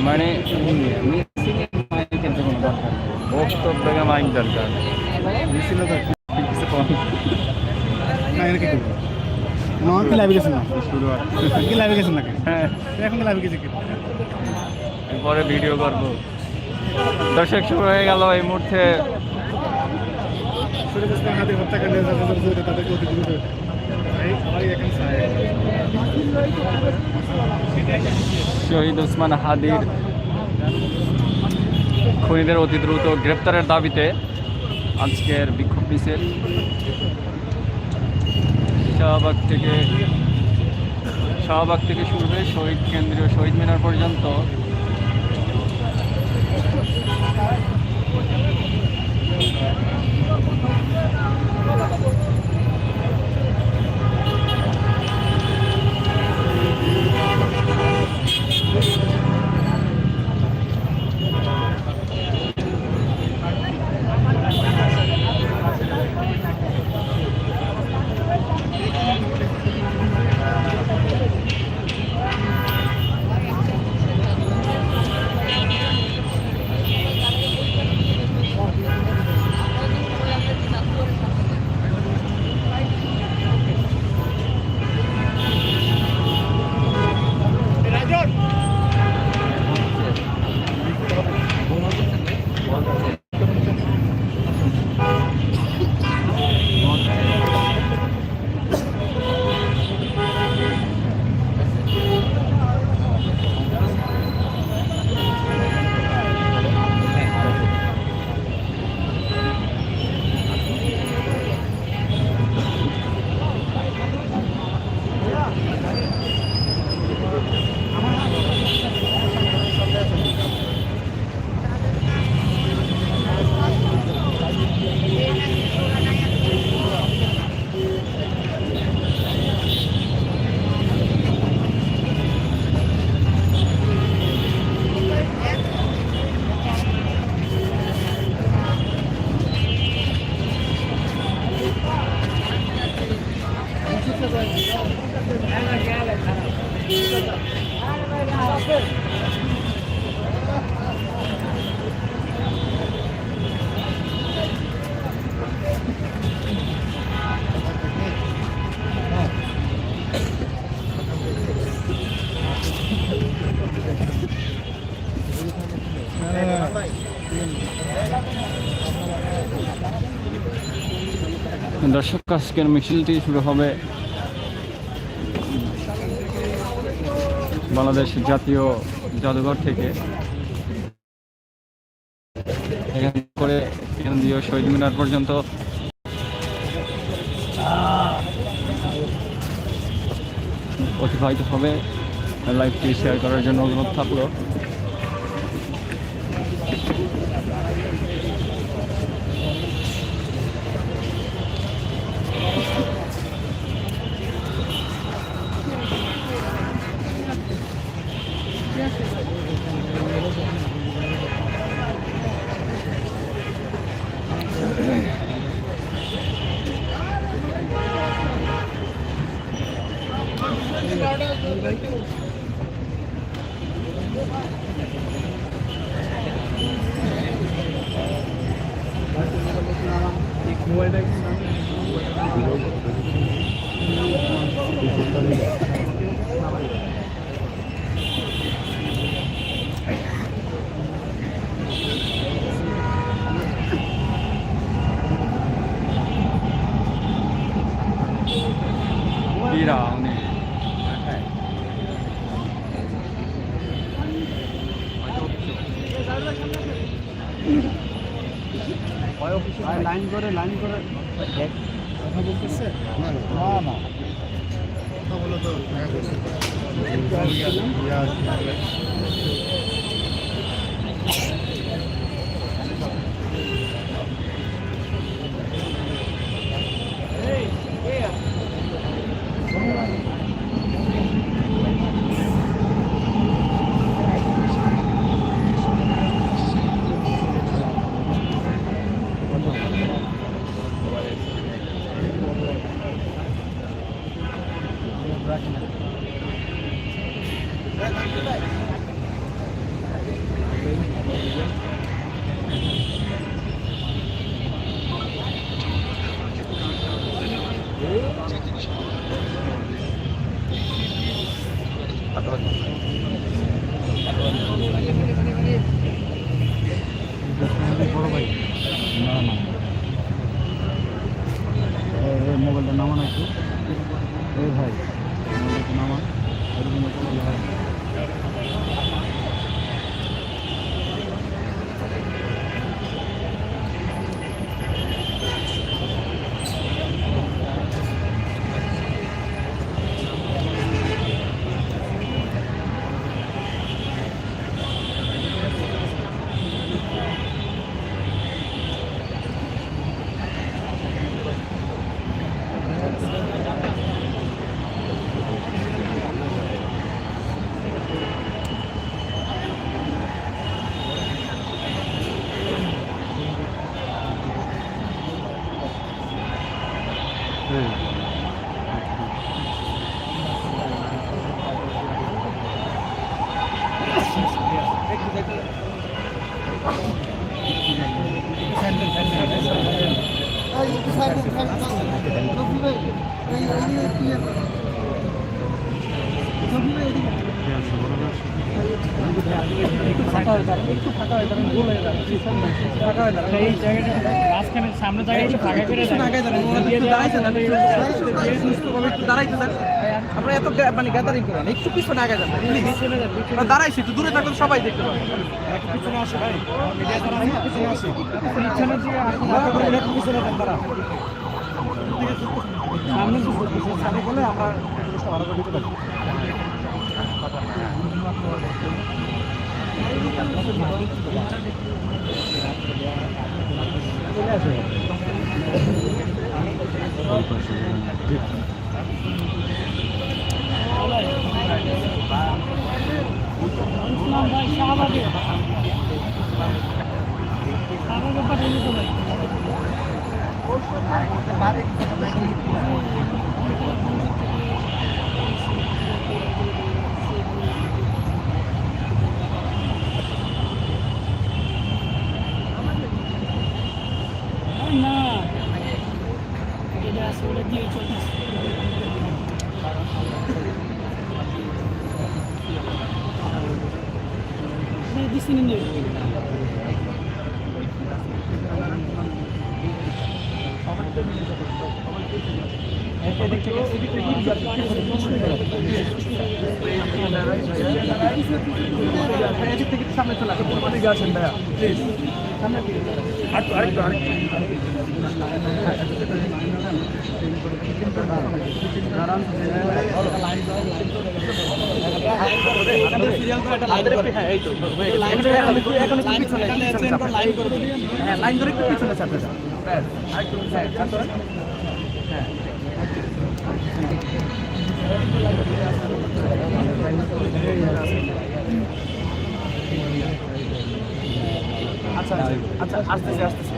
মানে মাইকের কোনো দরকার নেই, বক্তব্যে মাইক দরকার। মিছিল তো কিছু কম না, এর কি করবো? নন কি লাইভে গেছেন না? শুরু হয়। কি লাইভে গেছেন নাকি? হ্যাঁ, এখন কি লাইভে গেছে কি? এরপরে ভিডিও করবো। দর্শক শুরু হয়ে গেল এই মুহূর্তে। শরীফ ইসলাম হাদি হত্যাকাণ্ডে যারা জড়িত তাদেরকে অতি দ্রুত সবাই এখন শহীদ ওসমান হাদির খুনিদের অতি দ্রুত গ্রেপ্তারের দাবিতে আজকের বিক্ষোভ মিছিল শাহবাগ থেকে শুরু হয়ে শহীদ কেন্দ্রীয় শহীদ মিনার পর্যন্ত। দর্শক, আজকের মিছিলটি শুরু হবে বাংলাদেশ জাতীয় জাদুঘর থেকে, এখান করে কেন্দ্রীয় শহীদ মিনার পর্যন্ত। অতিবাহিত হবে। লাইভটি শেয়ার করার জন্য অনুরোধ থাকলো। লাইন করে কথা বলতেছে না না কথা বলো তো বড় ভাই না না মোবাইলটা নামান একটু এই ভাই মোবাইলটা নামান এরকম করলে হয় সামনে জায়গায় ফাঁকা করে আমরা এত মানে গ্যাদারিং করেন একটু পিছনে আগে যান দাঁড়াইছি তো দূরে থাকলে সবাই দেখতে পাবে পিছনে আসে ভাই পিছনে আসে পিছনে দাঁড়া সামনে গেলে আমরা ভালো করে দিতে পারি না এটা আসলে দিয়ে চলতেছে দিচ্ছি নিয়ে সামনে চলে আসেন ভাইয়া প্লিজ সামনে আরেকটু লাইন ধরে একটু পিছনে চাপতে আচ্ছা আচ্ছা আসতেছে আসতেছে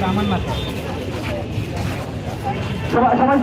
আমার না